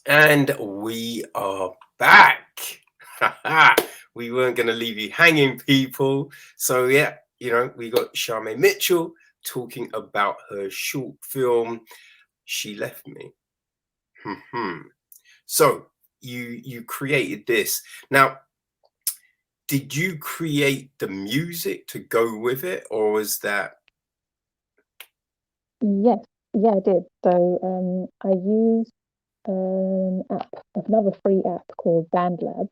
And we are back. We weren't going to leave you hanging, people. So, yeah, we got Sharmay Mitchell talking about her short film, She Left Me. So, you created this. Now, did you create the music to go with it, or was that? Yes, yeah, I did. So I used an app, another free app called BandLab,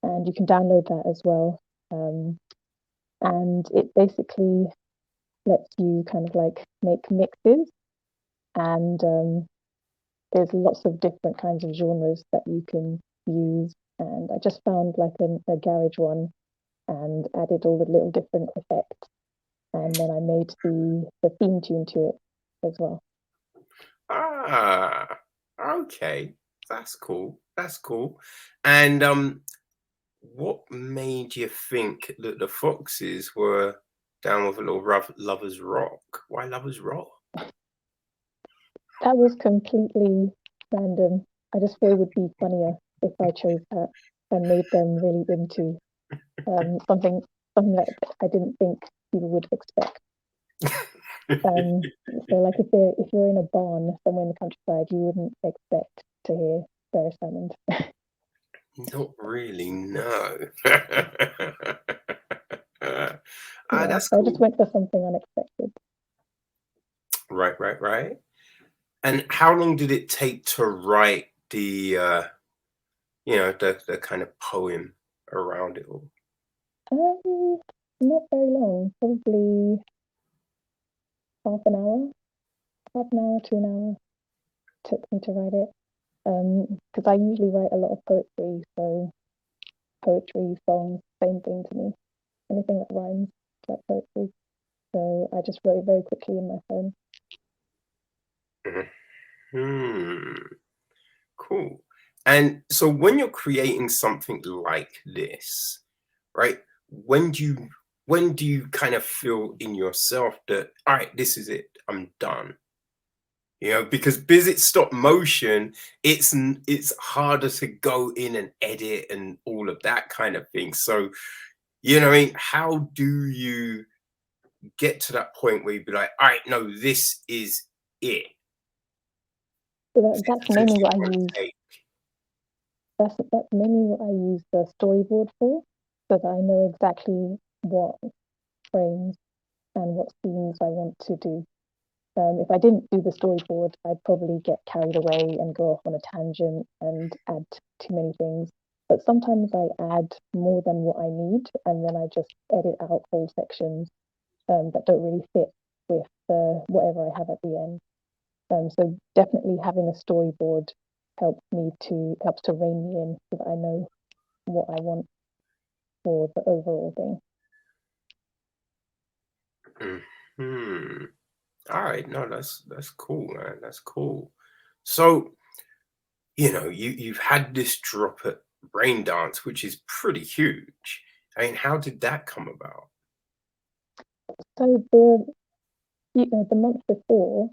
and you can download that as well. Um, and it basically lets you kind of like make mixes, and there's lots of different kinds of genres that you can use. And I just found like a garage one and added all the little different effects, and then I made the theme tune to it as well. Ah, okay. That's cool. That's cool. And what made you think that the Foxes were down with a little Lovers Rock? Why Lovers Rock? That was completely random. I just thought it would be funnier if I chose that and made them really into something that I didn't think people would expect. So like if you're in a barn somewhere in the countryside, you wouldn't expect to hear Paris Hammond. Not really, no. Yeah, That's so I just cool. went for something unexpected. Right, right, right. And how long did it take to write the kind of poem around it all? Um, Not very long, probably half an hour to an hour took me to write it. Because I usually write a lot of poetry, so poetry, songs, same thing to me. Anything that rhymes is like poetry. So I just wrote it very quickly in my phone. Hmm. Cool. And so when you're creating something like this, right? When do you when do you kind of feel in yourself that, all right, this is it, I'm done? Because because it's stop motion, it's harder to go in and edit and all of that kind of thing. So, what I mean, how do you get to that point where you be like, all right, no, this is it. So This that's is mainly essentially what I one use. take. That's mainly what I use the storyboard for, so that I know exactly what frames and what scenes I want to do. If I didn't do the storyboard, I'd probably get carried away and go off on a tangent and add too many things. But sometimes I add more than what I need, and then I just edit out whole sections that don't really fit with whatever I have at the end. So definitely having a storyboard helps to rein me in so that I know what I want for the overall thing. Hmm. All right, no, that's cool, man. That's cool. So, you've had this drop at Rain Dance, which is pretty huge. I mean, how did that come about? So the month before,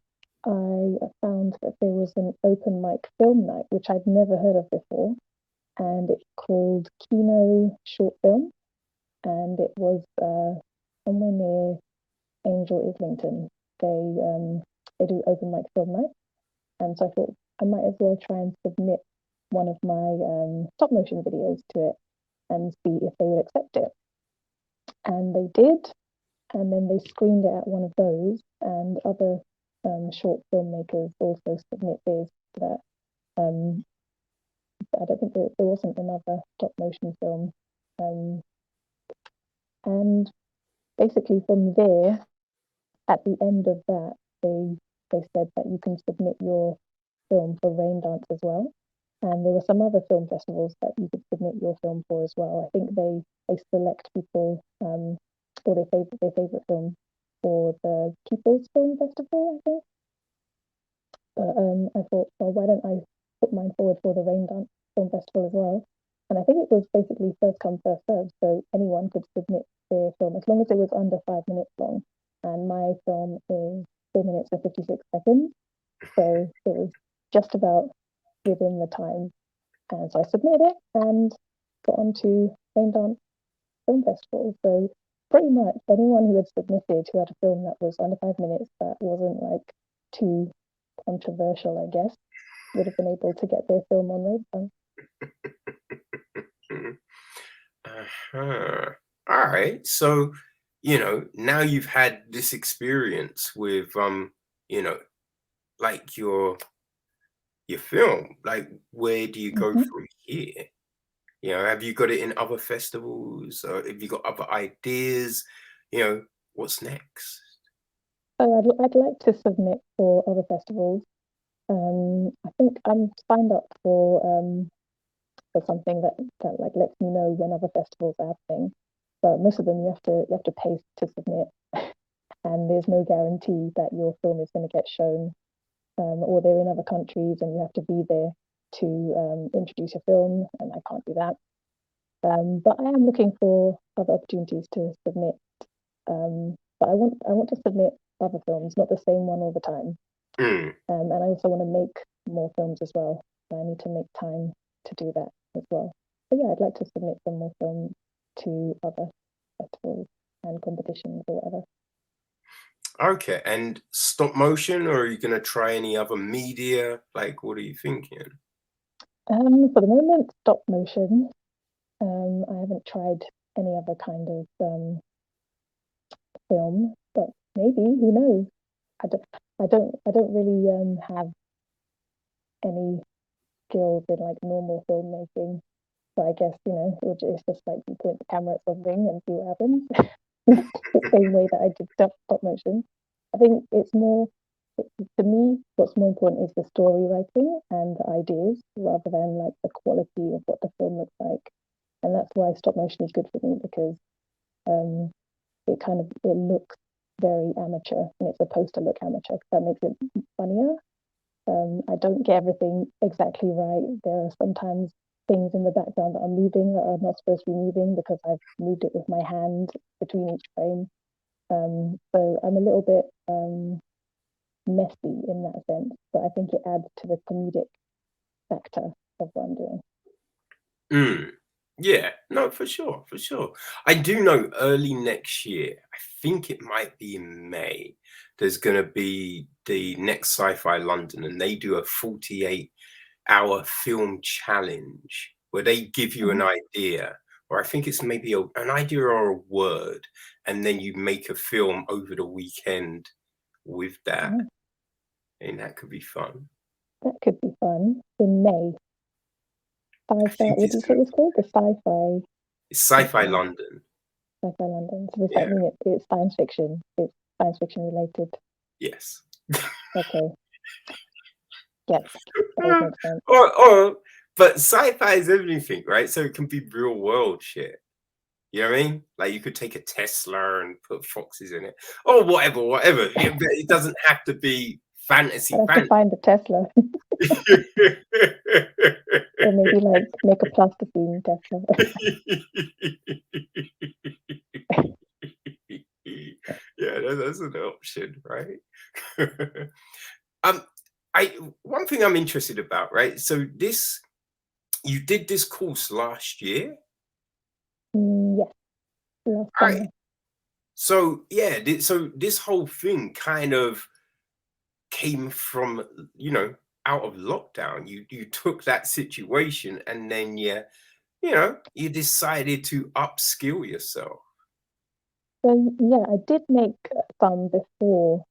I found that there was an open mic film night which I'd never heard of before, and it's called Kino Short Film, and it was somewhere near Angel Islington. They do open mic film night, and so I thought I might as well try and submit one of my stop motion videos to it and see if they would accept it. And they did, and then they screened it at one of those, and other short filmmakers also submit theirs to that. Um, I don't think there wasn't another stop motion film. Um, and basically from there, at the end of that, they said that you can submit your film for Rain Dance as well. And there were some other film festivals that you could submit your film for as well. I think they select people or their favorite film for the People's Film Festival, I think. But I thought, well, why don't I put mine forward for the Rain Dance Film Festival as well? And I think it was basically first come, first served, so anyone could submit their film as long as it was under 5 minutes long. And my film is 4 minutes and 56 seconds, so it was just about within the time. And so I submitted it and got onto Rain Dance Film Festival. So pretty much anyone who had submitted who had a film that was under 5 minutes that wasn't like too controversial, I guess, would have been able to get their film on Rain Dance. Uh-huh. All right. So, now you've had this experience with like your film. Like, where do you go from here? Have you got it in other festivals? Or have you got other ideas? What's next? So I'd like to submit for other festivals. I think I'm signed up for something that like lets me know when other festivals are happening. But most of them you have to pay to submit, and there's no guarantee that your film is going to get shown, or they're in other countries and you have to be there to introduce your film, and I can't do that. But I am looking for other opportunities to submit. But I want to submit other films, not the same one all the time. And I also want to make more films as well. So I need to make time to do that as well. But yeah, I'd like to submit some more films to other festivals and competitions or whatever. Okay, and stop motion, or are you going to try any other media? Like, what are you thinking? For the moment, stop motion. I haven't tried any other kind of film, but maybe, who knows? I don't really have any skills in like normal filmmaking. So I guess, it's just like you point the camera at something and see what happens. The same way that I did stop motion. I think it's more, to me, what's more important is the story writing and the ideas rather than like the quality of what the film looks like. And that's why stop motion is good for me, because it looks very amateur, and it's supposed to look amateur because that makes it funnier. I don't get everything exactly right. There are sometimes things in the background that are moving that are not supposed to be moving because I've moved it with my hand between each frame. So I'm a little bit messy in that sense, but I think it adds to the comedic factor of what I'm doing. Yeah, no, for sure, for sure. I do know early next year, I think it might be in May, there's going to be the next Sci-Fi London, and they do a 48-hour film challenge where they give you an idea, or I think it's maybe an idea or a word, and then you make a film over the weekend with that. And that could be fun. That could be fun in May. Sci-fi. What did you say it was called? The Sci-Fi. It's Sci-Fi London. Sci-Fi London. So does that mean it's science fiction? It's science fiction related. Yes. Okay. Yes, that makes sense. But sci-fi is everything, right? So it can be real world shit. You know what I mean? Like you could take a Tesla and put foxes in it, or whatever. It doesn't have to be fantasy. I have to find the Tesla. Or maybe like make a plasticine Tesla. Yeah, that's an option, right? One thing I'm interested about, right? So you did this course last year? Yes, last Right. summer. So yeah, so this whole thing kind of came from, out of lockdown. You took that situation and then you decided to upskill yourself. So yeah, I did make some before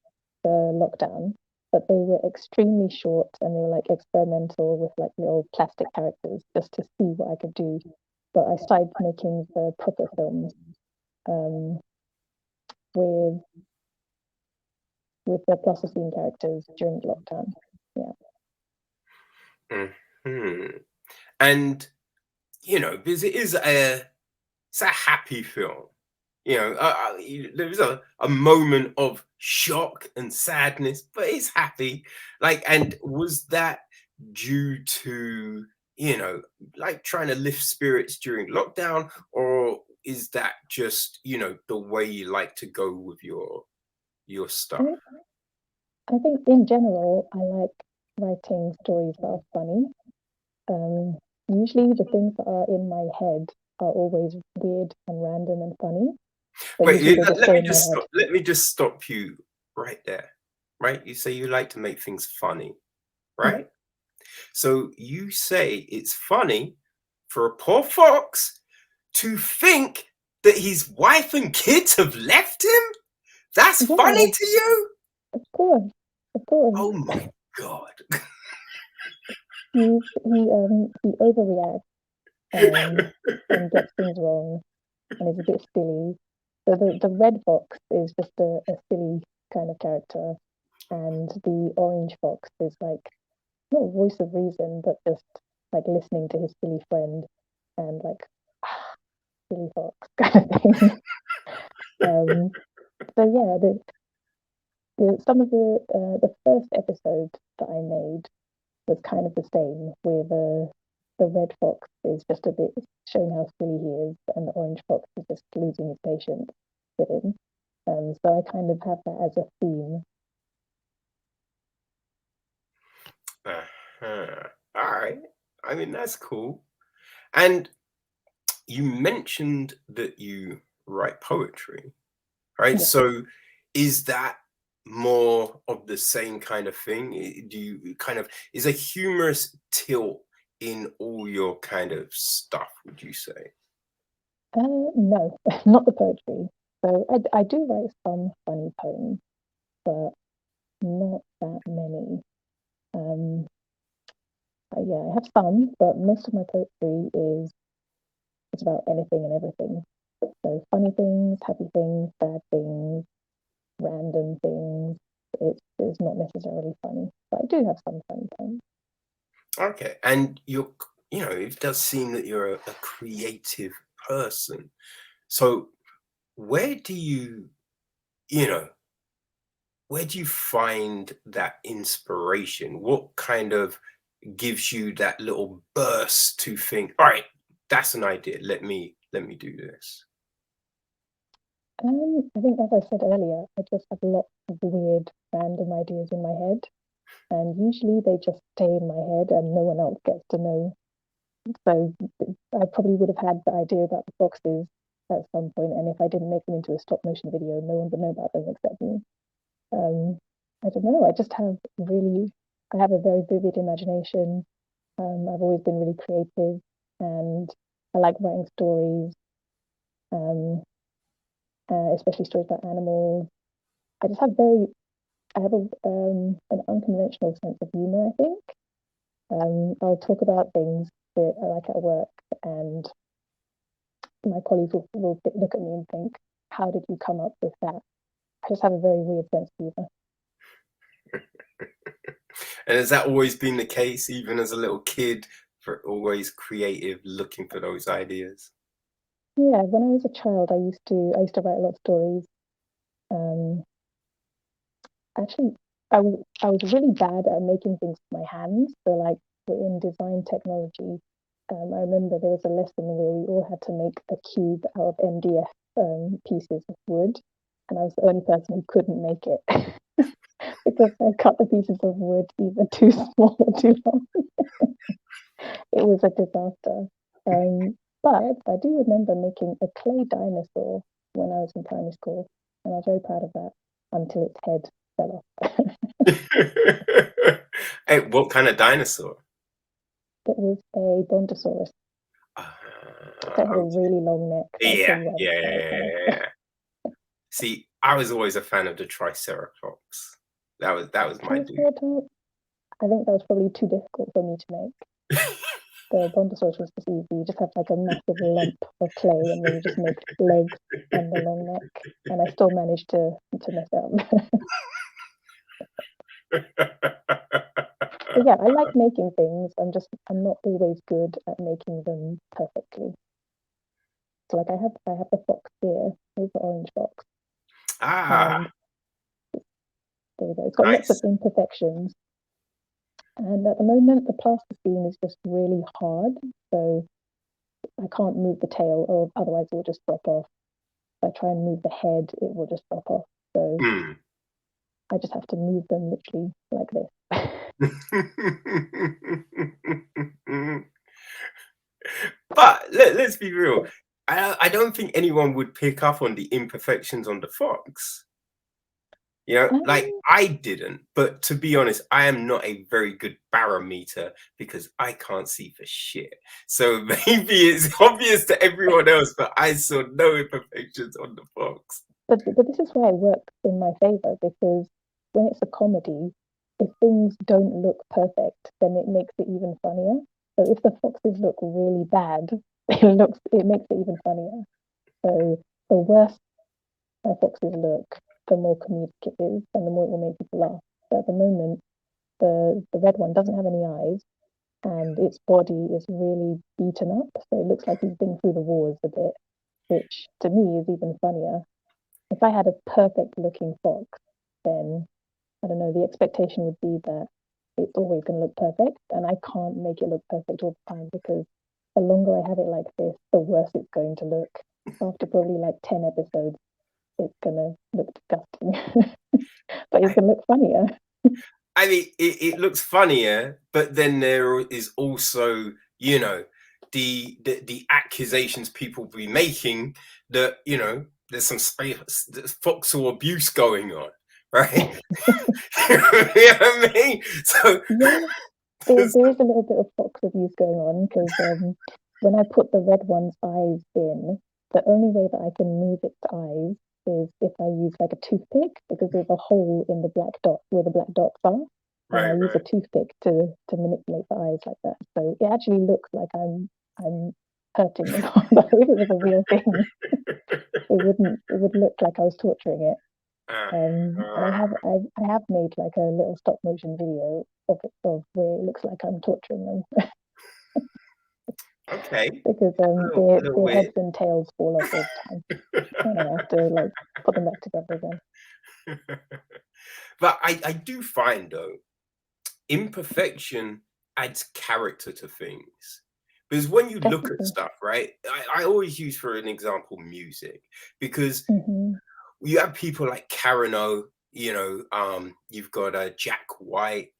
the lockdown, but they were extremely short and they were like experimental with like little plastic characters just to see what I could do. But I started making the proper films um, with the plasticine characters during lockdown. Yeah. And because it's a happy film. There's a moment of shock and sadness, but it's happy. And was that due to, like trying to lift spirits during lockdown, or is that just, the way you like to go with your stuff? I think in general, I like writing stories that are funny. Um, Usually the things that are in my head are always weird and random and funny, but Wait, usually they just stay in my head. let me just stop you right there. Right? You say you like to make things funny, Yeah. right? So you say it's funny for a poor fox to think that his wife and kids have left him? That's funny Yeah, to you? of course, of course. Oh my God. He overreacts um, and gets things wrong and is a bit silly. So the red fox is just a silly kind of character, and the orange fox is like not a voice of reason, but just like listening to his silly friend and like silly fox kind of thing. um, so yeah, some of the first episode that I made was kind of the same, where the red fox is just a bit showing how silly he is, and the orange fox is just losing his patience with him. So I kind of have that as a theme. Uh-huh. All right. I mean, that's cool. And you mentioned that you write poetry, right? Yeah. So is that more of the same kind of thing? Do you kind of, is a humorous tilt in all your kind of stuff, would you say? No, not the poetry. So I do write some funny poems, but not that many. Um, yeah, I have some, but most of my poetry is it's about anything and everything. So funny things, happy things, bad things, random things. It's not necessarily funny, but I do have some funny poems. Okay. And it does seem that you're a creative person. So where do you know, where do you find that inspiration? What kind of gives you that little burst to think, all right, that's an idea. Let me do this. I think, as I said earlier, I just have lots of weird, random ideas in my head, and usually they just stay in my head, and no one else gets to know. So I probably would have had the idea about the foxes at some point, and if I didn't make them into a stop motion video, no one would know about them except me. Um, I don't know. I have a very vivid imagination. I've always been really creative, and I like writing stories, um, especially stories about animals. I just have very, I have an unconventional sense of humor, I think. I'll talk about things that I like at work, and my colleagues will look at me and think, how did you come up with that? I just have a very weird sense of humor. And has that always been the case, even as a little kid, for always creative, looking for those ideas? Yeah, when I was a child, I used to write a lot of stories. Um, Actually, I was really bad at making things with my hands. So like we're in design technology. I remember there was a lesson where we all had to make a cube out of MDF pieces of wood, and I was the only person who couldn't make it because I cut the pieces of wood either too small or too long. It was a disaster. But I do remember making a clay dinosaur when I was in primary school, and I was very proud of that until its head fell off. Hey, what kind of dinosaur? It was a brontosaurus. So it had a Okay. really long neck. That was Yeah, probably why yeah, the yeah, tail yeah, fell yeah, off. yeah. See, I was always a fan of the Triceratops. That was my dude. Triceratops. I think that was probably too difficult for me to make. The brontosaurus was just easy. You just have like a massive lump of clay, and then you just make legs and the long neck. And I still managed to mess up. But yeah, I like making things. I'm not always good at making them perfectly. So like I have the fox here. Here's the orange fox, Ah, and there we go. It's got lots of nice. imperfections. And at the moment, the plasticine is just really hard. So I can't move the tail, or otherwise it will just drop off. If I try and move the head, it will just drop off. So Mm. I just have to move them literally like this. But let's be real. I don't think anyone would pick up on the imperfections on the fox. You know, like I didn't. But to be honest, I am not a very good barometer because I can't see for shit. So maybe it's obvious to everyone else, but I saw no imperfections on the fox. But this is why it works in my favor, because when it's a comedy, if things don't look perfect, then it makes it even funnier. So if the foxes look really bad, it makes it even funnier. So the worse my foxes look, the more comedic it is, and the more it will make people laugh. But at the moment, the red one doesn't have any eyes, and its body is really beaten up, so it looks like he's been through the wars a bit, which to me is even funnier. If I had a perfect looking fox, then I don't know, the expectation would be that it's always going to look perfect, and I can't make it look perfect all the time because the longer I have it like this, the worse it's going to look. After probably like 10 episodes, it's going to look disgusting, but it's going to look funnier. I mean, it looks funnier, but then there is also, you know, the accusations people be making that, you know, there's some foxhole abuse going on, right? You know what I mean? So yeah, there is a little bit of fox abuse going on because when I put the red one's eyes in, the only way that I can move its eyes is if I use like a toothpick because there's a hole in the black dot where the black dots are. And I use a toothpick to manipulate the eyes like that. So it actually looks like I'm hurting it. But if it was a real thing, it would look like I was torturing it. And I have made like a little stop motion video of where it looks like I'm torturing them. Okay. Because their heads and tails fall off all the time. And I have to like put them back together again. But I do find though, imperfection adds character to things. Because when you look at stuff, right? I always use for an example music, because you have people like Karen O, you know, you've got Jack White,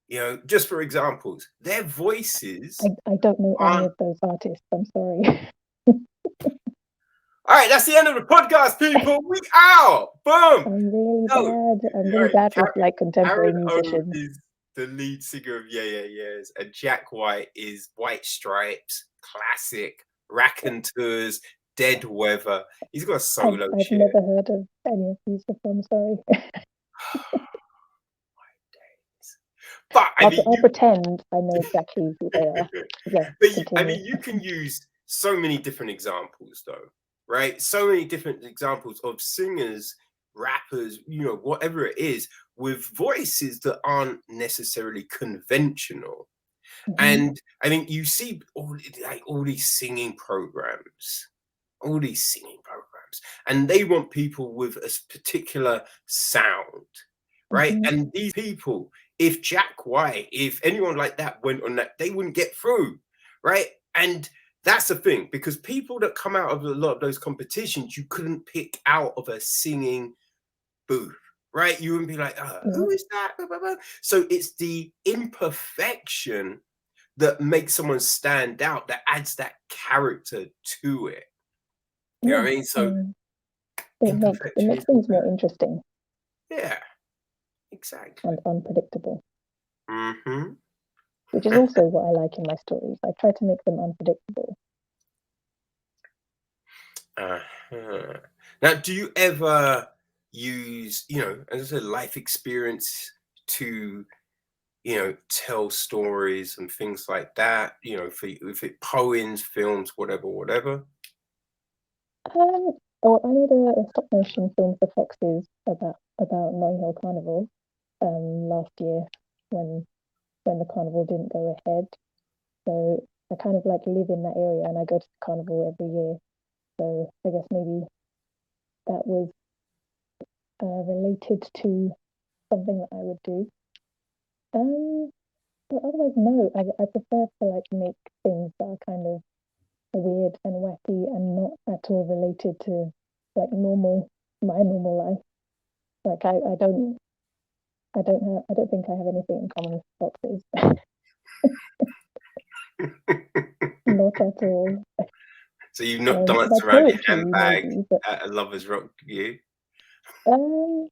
you know, just for examples, their voices. I don't know any of those artists. I'm sorry. All right, that's the end of the podcast, people. We out. Boom. I'm really bad with like contemporary musicians. Is the lead singer of Yeah Yeah Yeahs, and Jack White is White Stripes, classic, Raconteurs, Dead Weather. He's got a solo. I've never heard of any of these before. I'm sorry. But I'll pretend I know exactly who they are. Yeah, but I mean, you can use so many different examples, though, right? So many different examples of singers, rappers, you know, whatever it is, with voices that aren't necessarily conventional. And I think you see all these singing programs, and they want people with a particular sound, right? And these people, if Jack White, if anyone like that went on that, they wouldn't get through, right? And that's the thing, because people that come out of a lot of those competitions, you couldn't pick out of a singing booth, right? You wouldn't be like, who is that? So it's the imperfection that makes someone stand out, that adds that character to it. You know what I mean? So it makes things more interesting. Yeah, exactly. And unpredictable. Which is also what I like in my stories. I try to make them unpredictable. Now, do you ever use, you know, as I said, life experience to, you know, tell stories and things like that, you know, if it poems, films, whatever? Well, I made a stop motion film for Foxes about Notting Hill Carnival last year when the carnival didn't go ahead. So I kind of like live in that area and I go to the carnival every year. So I guess maybe that was related to something that I would do. But otherwise, no, I prefer to like make things that are kind of weird and wacky and not at all related to like my normal life. Like I don't think I have anything in common with foxes. not at all. So you've not My danced around your poetry, handbag maybe, but at a Lovers Rock you? um,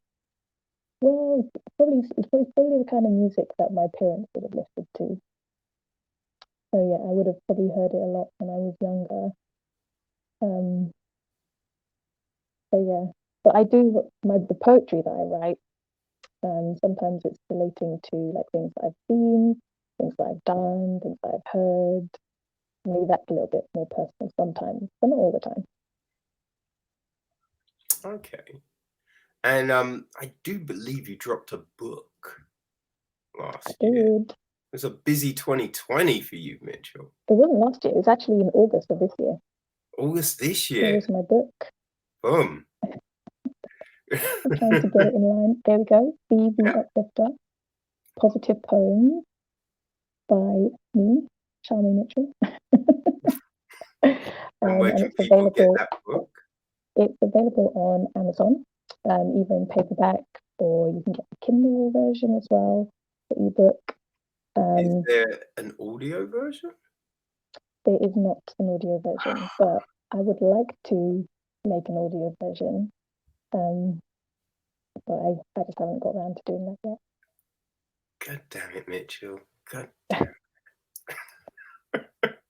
well, probably the kind of music that my parents would have listened to. So yeah, I would have probably heard it a lot when I was younger. Um, so yeah, but I do the poetry that I write. Sometimes it's relating to like things that I've seen, things that I've done, things that I've heard. Maybe that's a little bit more personal sometimes, but not all the time. Okay. And I do believe you dropped a book I last year. did. It was a busy 2020 for you, Mitchell. It wasn't last year. It was actually in August of this year. August this Here year. is my book. Boom. I'm trying to get it in line. There we go. Be the Yeah. Uplifter. Positive Poems by me, Sharmay Mitchell. And where And can it's people get available. that book? It's available on Amazon, either in paperback or you can get the Kindle version as well, the ebook. Is there an audio version? There is not an audio version, but I would like to make an audio version. But I just haven't got around to doing that yet. God damn it, Mitchell. God damn.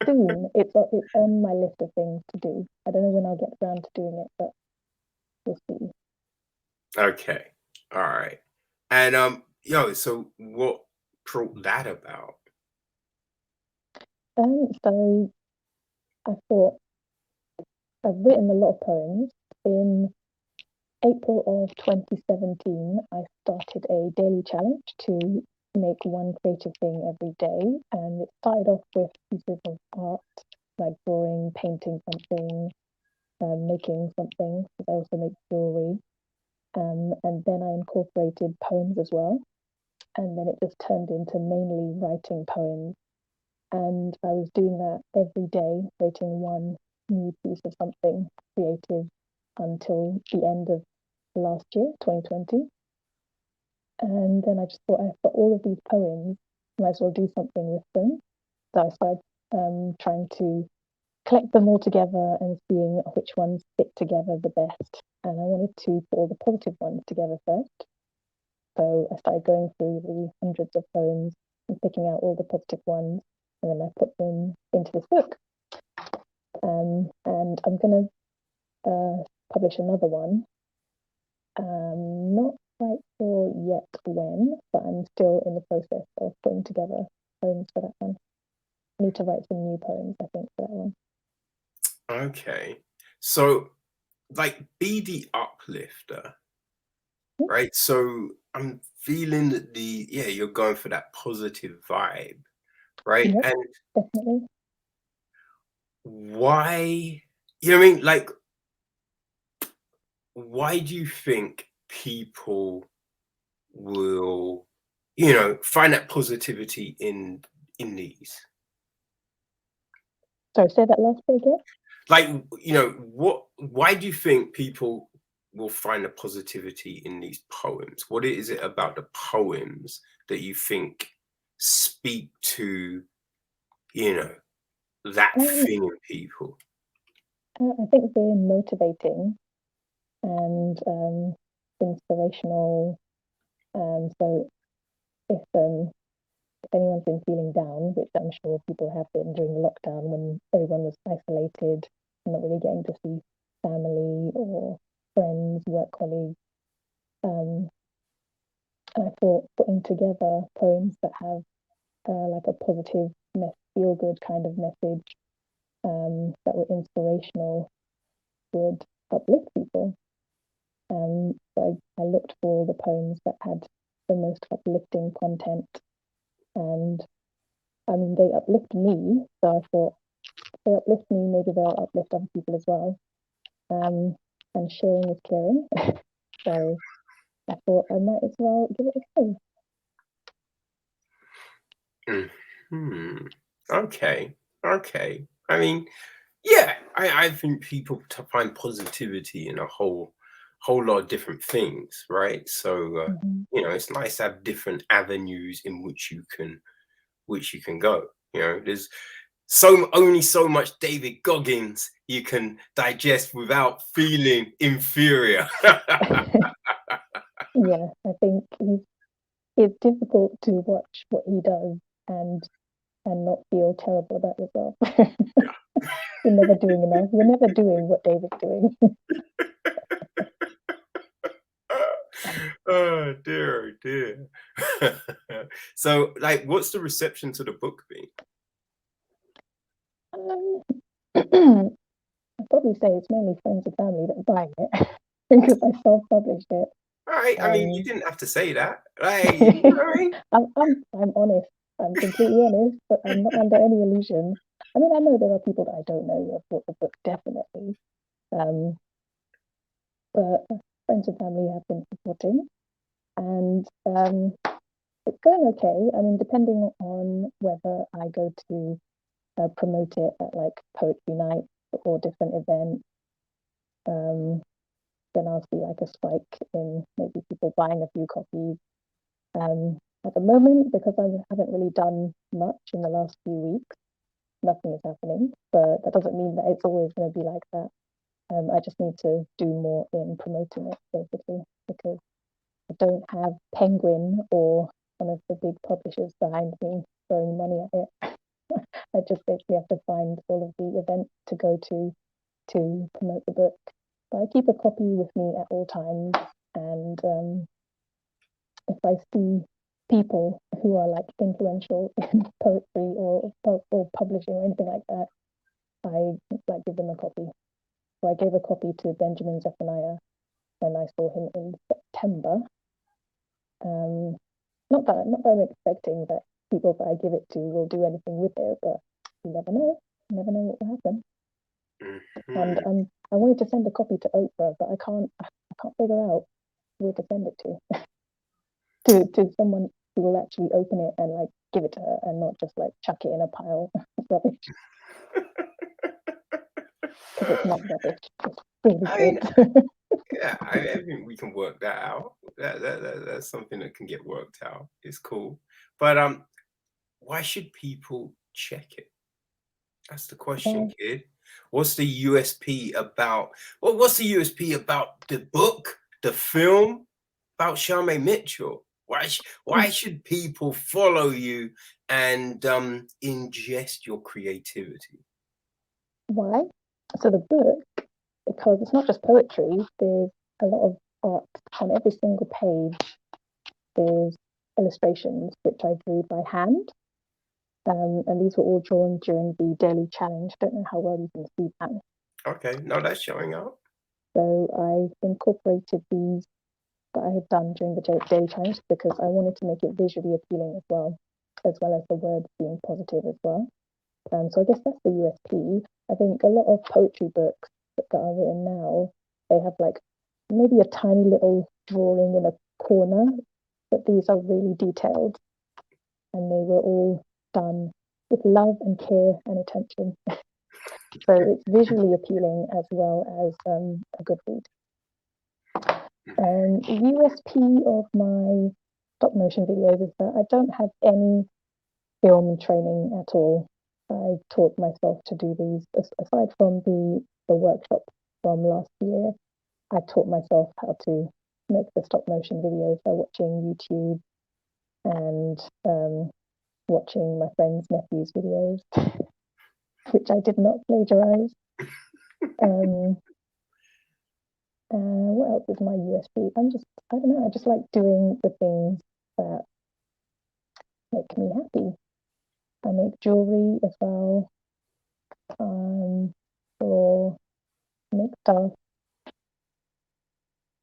Soon, it's on my list of things to do. I don't know when I'll get around to doing it, but we'll see. Okay. All right. And so what brought that about? So I thought I've written a lot of poems. In April of 2017, I started a daily challenge to make one creative thing every day, and it started off with pieces of art like drawing, painting something, making something. Because I also make jewelry, and then I incorporated poems as well, and then it just turned into mainly writing poems. And I was doing that every day, creating one new piece of something creative until the end of last year, 2020. And then I just thought, I've got all of these poems, might as well do something with them. So I started trying to collect them all together and seeing which ones fit together the best. And I wanted to put all the positive ones together first. So I started going through the hundreds of poems and picking out all the positive ones, and then I put them into this book. And I'm going to publish another one. Not quite sure yet when, but I'm still in the process of putting together poems for that one. I need to write some new poems, I think, for that one. Okay. So like be the uplifter, right? So I'm feeling that you're going for that positive vibe, right? Yep, And definitely. why, you know what I mean? Like, why do you think people will, find that positivity in these? Sorry, say that last bit again. Like, why do you think people will find the positivity in these poems? What is it about the poems that you think speak to, that Um, thing in people? I think they're motivating and inspirational. So if anyone's been feeling down, which I'm sure people have been during the lockdown when everyone was isolated, not really getting to see family or friends, work colleagues, and I thought putting together poems that have like a positive, feel good kind of message that were inspirational would uplift people. So I looked for the poems that had the most uplifting content, and I mean, they uplift me. So I thought if they uplift me, maybe they'll uplift other people as well. And sharing is caring. So I thought I might as well give it a go. Okay. Okay. I mean, yeah, I think people to find positivity in a whole lot of different things, right? So Mm-hmm. it's nice to have different avenues in which you can go. There's only so much David Goggins you can digest without feeling inferior. Yeah, I think it's difficult to watch what he does and not feel terrible about yourself. You're never doing enough. You're never doing what David's doing. Oh dear, oh dear. So, like, what's the reception to the book been? I'd probably say it's mainly friends and family that are buying it because I self-published it. All right, I mean, you Um, didn't have to say that. Like, you know what I mean? I'm honest. I'm completely honest, but I'm not under any illusion. I mean, I know there are people that I don't know who have bought the book, definitely. Um, but friends and family have been supporting, and it's going okay. I mean, depending on whether I go to promote it at like poetry nights or different events, um, then I'll see like a spike in maybe people buying a few copies. At the moment, because I haven't really done much in the last few weeks, nothing is happening. But that doesn't mean that it's always going to be like that. I just need to do more in promoting it, basically, because I don't have Penguin or one of the big publishers behind me throwing money at it. I just basically have to find all of the events to go to promote the book. But I keep a copy with me at all times, and if I see people who are like influential in poetry or publishing or anything like that, I like give them a copy. So I gave a copy to Benjamin Zephaniah when I saw him in September. Um, not that I'm expecting that people that I give it to will do anything with it, but you never know. You never know what will happen. And Mm-hmm. I wanted to send a copy to Oprah, but I can't figure out where to send it to someone who will actually open it and like give it to her and not just like chuck it in a pile of rubbish because it's not rubbish. It's really I mean, good. yeah, I think we can work that out. That's something that can get worked out. It's cool. But why should people check it? That's the question, Why? kid. What's the USP about? Well, what's the USP about the book, the film, about Sharmay Mitchell? Why should people follow you and ingest your creativity? Why? So the book, because it's not just poetry, there's a lot of art on every single page. There's illustrations which I drew by hand. And these were all drawn during the daily challenge. Don't know how well you can see that. Okay, no, that's showing up. So I incorporated these that I had done during the daily challenge because I wanted to make it visually appealing as well as the words being positive as well. So I guess that's the USP. I think a lot of poetry books that are written now, they have like maybe a tiny little drawing in a corner, but these are really detailed and they were all done with love and care and attention. So it's visually appealing as well as a good read. USP of my stop motion videos is that I don't have any film training at all. I taught myself to do these aside from the workshop from last year. I taught myself how to make the stop motion videos by watching YouTube and watching my friends' nephews' videos, which I did not plagiarize. Um, what else is my USP? I don't know, I just like doing the things that make me happy. I make jewelry as well, or make stuff.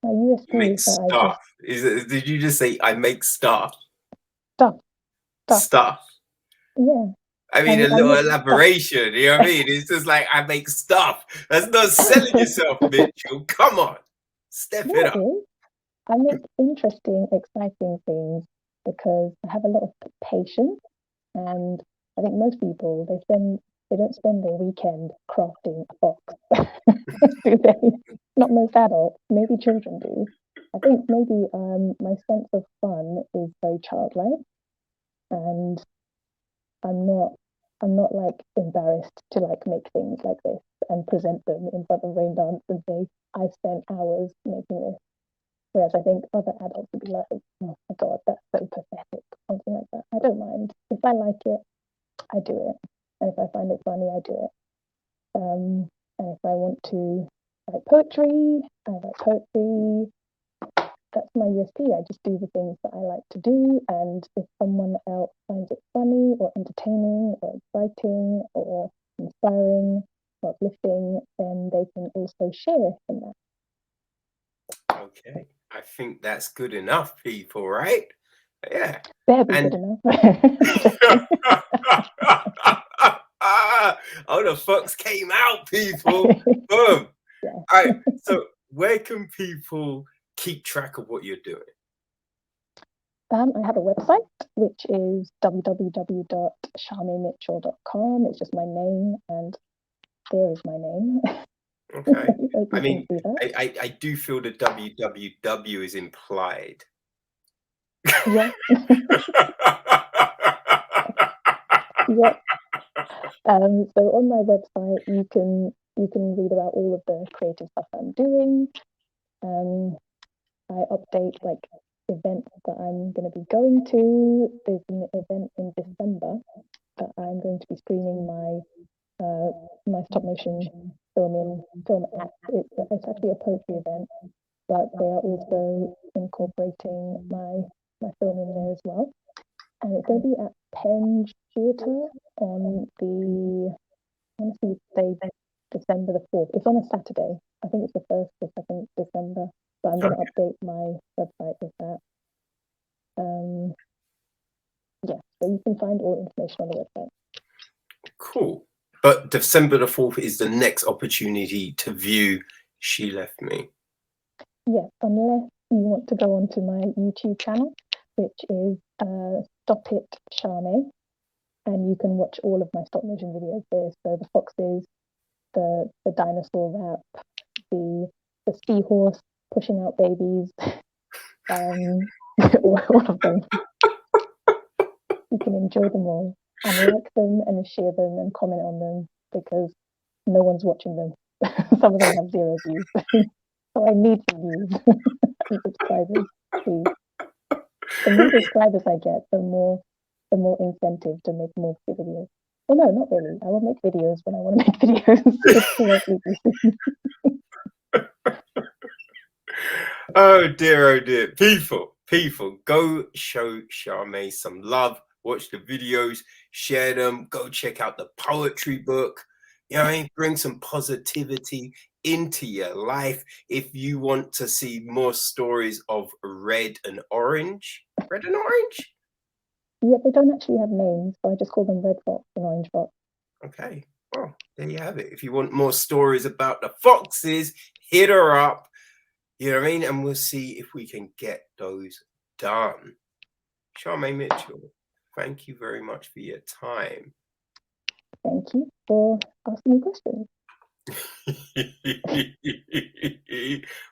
My You USP make is that I just stuff. Did you just say I make stuff? stuff, stuff. Stuff. Yeah, I mean, a I little make stuff. elaboration. You know what I mean? It's just like I make stuff. That's not selling yourself, Mitchell. Come on, step it No, it up. is. I make interesting, exciting things because I have a lot of patience, and I think most people they don't spend their weekend crafting a box, do they? Not most adults. Maybe children do. I think maybe my sense of fun is very childlike, and I'm not. I'm not like embarrassed to like make things like this and present them in front of Rain Dance and say I spent hours making this. Whereas I think other adults would be like, oh my god, that's so pathetic, something like that. I don't mind. If I like it, I do it, and if I find it funny, I do it. And if I want to write poetry, I write poetry. That's my USP. I just do the things that I like to do, and if someone else finds it funny or entertaining or exciting or inspiring or uplifting, then they can also share in that. Okay, I think that's good enough, people, right? Yeah. Better be good enough. Just kidding. Oh, the fox came out, people. Boom. Yeah. All right. So, where can people keep track of what you're doing? I have a website, which is www.sharmaymitchell.com. It's just my name, and there is my name. Okay. I mean, I do feel the www is implied. Yeah. Yeah. So on my website, you can read about all of the creative stuff I'm doing. I update like events that I'm going to be going to. There's an event in December that I'm going to be screening my stop motion film act. It's actually a poetry event, but they are also incorporating my film in there as well. And it's going to be at Penn Theatre on the, I want to say December the 4th. It's on a Saturday. I think it's the 1st or 2nd December. But I'm going to update my website with that. Yeah, so you can find all information on the website. Cool. But December the 4th is the next opportunity to view She Left Me. Yes, unless you want to go onto my YouTube channel, which is Stop It Sharmay, and you can watch all of my stop motion videos there. So the foxes, the dinosaur rap, the seahorse pushing out babies, all of them. You can enjoy them all and like them and share them and comment on them because no one's watching them. Some of them have 0 views. So I need some views and subscribers, please. The more subscribers I get, the more incentive to make more videos. Well, no, not really. I will make videos when I want to make videos. It's correctly Oh dear, people, go show Sharmay some love. Watch the videos, share them. Go check out the poetry book. You know what I mean? Bring some positivity into your life. If you want to see more stories of red and orange, Yeah, they don't actually have names, so I just call them Red Fox and Orange Fox. Okay, well, there you have it. If you want more stories about the foxes, hit her up. You know what I mean? And we'll see if we can get those done. Sharmay Mitchell, thank you very much for your time. Thank you for asking me questions.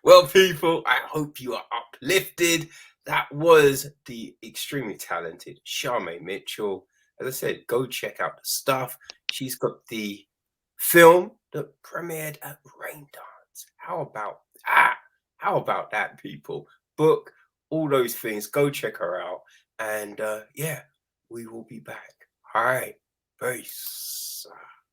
Well, people, I hope you are uplifted. That was the extremely talented Sharmay Mitchell. As I said, go check out the stuff. She's got the film that premiered at Rain Dance. How about that? How about that, people? Book, all those things. Go check her out. And yeah, we will be back. All right. Peace.